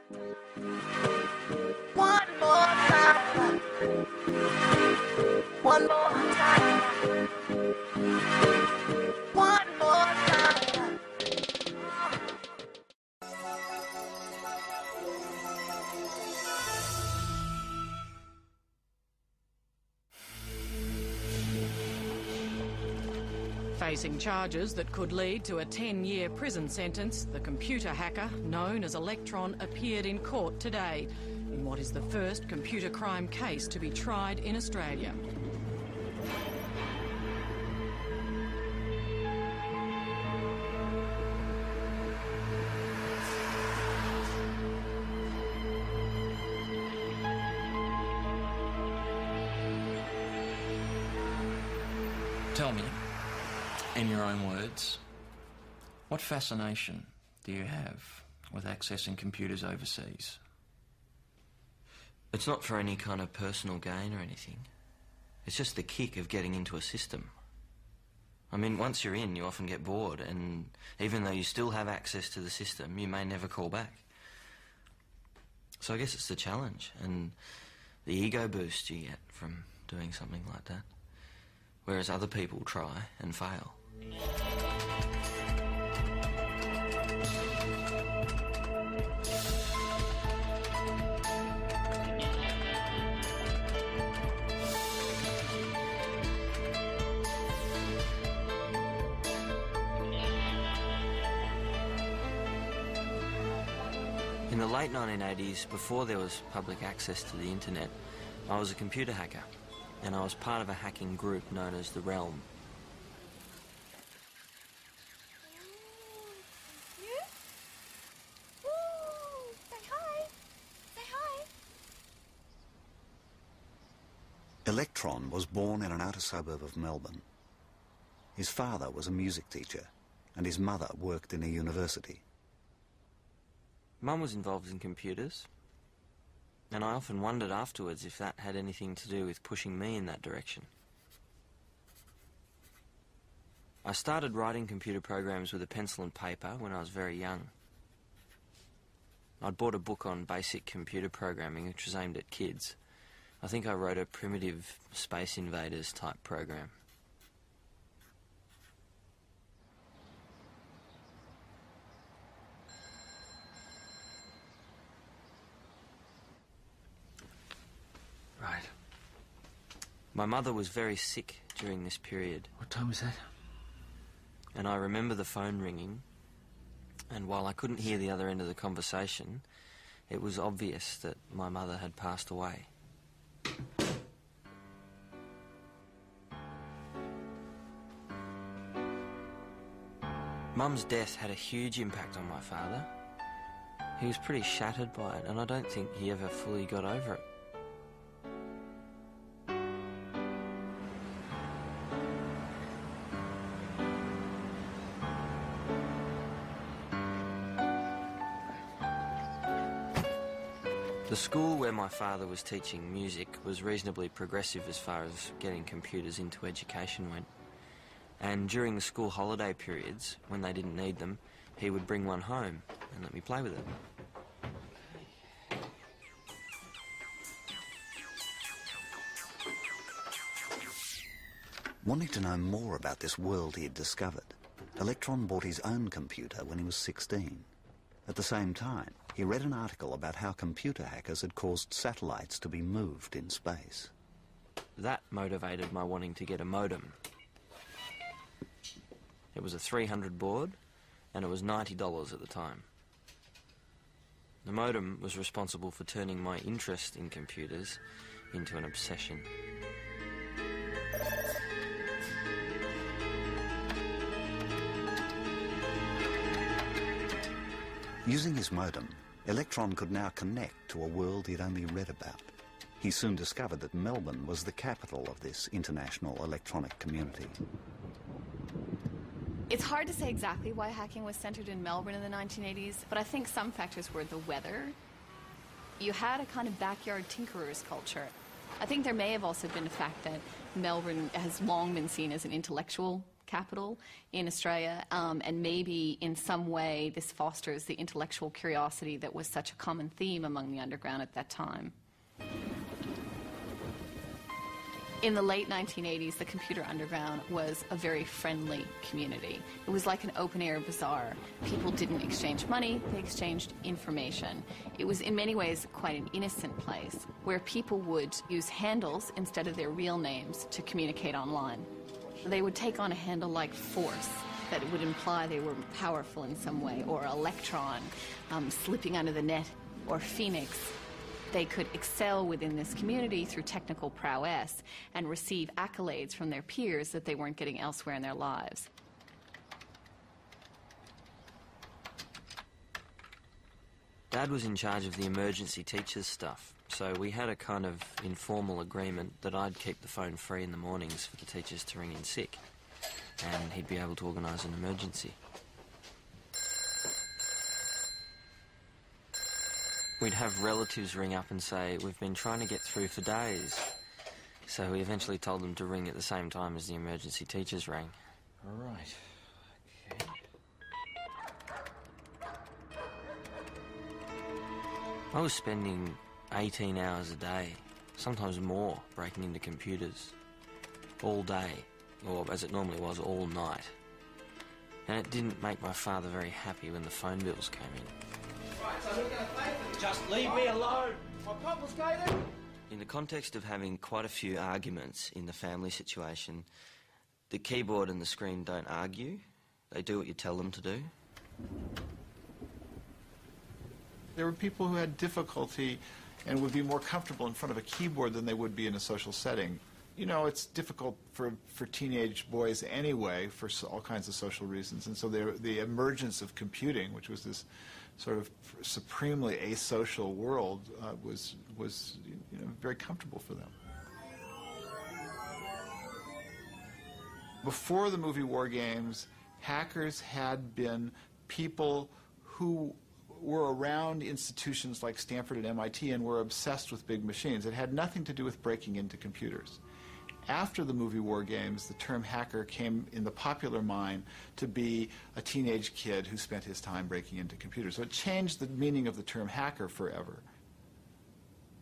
One more time. One more time. One more time. Facing charges that could lead to a 10-year prison sentence, the computer hacker known as Electron appeared in court today in what is the first computer crime case to be tried in Australia. Tell me, in your own words, what fascination do you have with accessing computers overseas? It's not for any kind of personal gain or anything. It's just the kick of getting into a system. I mean, once you're in, you often get bored, and even though you still have access to the system, you may never call back. So I guess it's the challenge and the ego boost you get from doing something like that, whereas other people try and fail. In the late 1980s, before there was public access to the internet, I was a computer hacker, and I was part of a hacking group known as The Realm. Electron was born in an outer suburb of Melbourne. His father was a music teacher, and his mother worked in a university. Mum was involved in computers, and I often wondered afterwards if that had anything to do with pushing me in that direction. I started writing computer programs with a pencil and paper when I was very young. I'd bought a book on basic computer programming which was aimed at kids. I think I wrote a primitive Space Invaders type program. Right. My mother was very sick during this period. What time was that? And I remember the phone ringing, and while I couldn't hear the other end of the conversation, it was obvious that my mother had passed away. Mum's death had a huge impact on my father. He was pretty shattered by it, and I don't think he ever fully got over it. The school where my father was teaching music was reasonably progressive as far as getting computers into education went. And during the school holiday periods, when they didn't need them, he would bring one home and let me play with it. Wanting to know more about this world he had discovered, Electron bought his own computer when he was 16. At the same time, he read an article about how computer hackers had caused satellites to be moved in space. That motivated my wanting to get a modem. It was a 300 baud, and it was $90 at the time. The modem was responsible for turning my interest in computers into an obsession. Using his modem, Electron could now connect to a world he'd only read about. He soon discovered that Melbourne was the capital of this international electronic community. It's hard to say exactly why hacking was centered in Melbourne in the 1980s, but I think some factors were the weather. You had a kind of backyard tinkerers culture. I think there may have also been the fact that Melbourne has long been seen as an intellectual capital in Australia, and maybe in some way this fosters the intellectual curiosity that was such a common theme among the underground at that time. In the late 1980s, the computer underground was a very friendly community. It was like an open-air bazaar. People didn't exchange money, they exchanged information. It was in many ways quite an innocent place where people would use handles instead of their real names to communicate online. They would take on a handle like Force that would imply they were powerful in some way, or Electron, slipping under the net, or Phoenix. They could excel within this community through technical prowess and receive accolades from their peers that they weren't getting elsewhere in their lives. Dad was in charge of the emergency teachers stuff, so we had a kind of informal agreement that I'd keep the phone free in the mornings for the teachers to ring in sick, and he'd be able to organise an emergency. We'd have relatives ring up and say, "We've been trying to get through for days." So we eventually told them to ring at the same time as the emergency teachers rang. All right. Okay. I was spending 18 hours a day, sometimes more, breaking into computers. All day, or as it normally was, all night. And it didn't make my father very happy when the phone bills came in. Right, so who's going to pay for this? Just leave me alone. My confiscated? In the context of having quite a few arguments in the family situation, the keyboard and the screen don't argue. They do what you tell them to do. There were people who had difficulty and would be more comfortable in front of a keyboard than they would be in a social setting. You know, it's difficult for teenage boys anyway for all kinds of social reasons, and so the emergence of computing, which was this sort of supremely asocial world, was very comfortable for them. Before the movie War Games, hackers had been people who were around institutions like Stanford and MIT and were obsessed with big machines. It had nothing to do with breaking into computers. After the movie War Games, the term hacker came in the popular mind to be a teenage kid who spent his time breaking into computers. So it changed the meaning of the term hacker forever.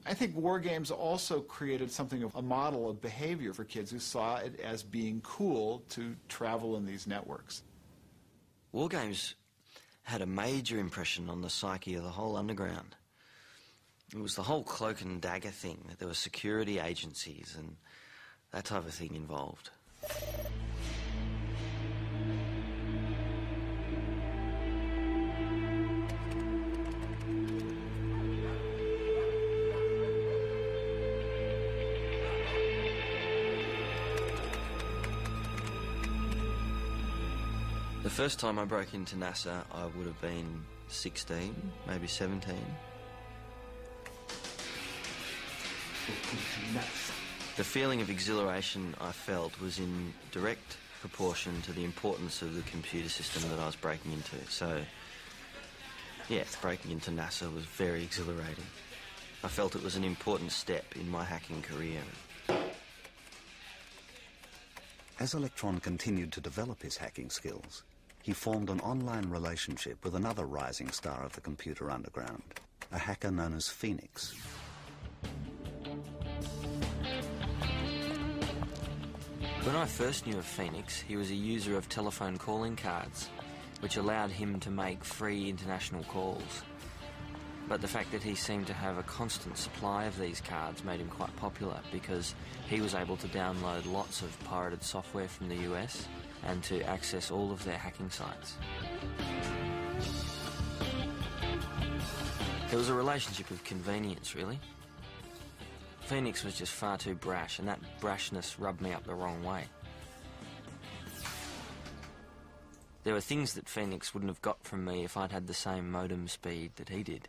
I think War Games also created something of a model of behavior for kids who saw it as being cool to travel in these networks. War Games had a major impression on the psyche of the whole underground. It was the whole cloak and dagger thing, that there were security agencies and that type of thing involved. The first time I broke into NASA, I would have been 16, maybe 17. The feeling of exhilaration I felt was in direct proportion to the importance of the computer system that I was breaking into. So, yeah, breaking into NASA was very exhilarating. I felt it was an important step in my hacking career. As Electron continued to develop his hacking skills, he formed an online relationship with another rising star of the computer underground, a hacker known as Phoenix. When I first knew of Phoenix, he was a user of telephone calling cards, which allowed him to make free international calls. But the fact that he seemed to have a constant supply of these cards made him quite popular, because he was able to download lots of pirated software from the US and to access all of their hacking sites. It was a relationship of convenience, really. Phoenix was just far too brash, and that brashness rubbed me up the wrong way. There were things that Phoenix wouldn't have got from me if I'd had the same modem speed that he did.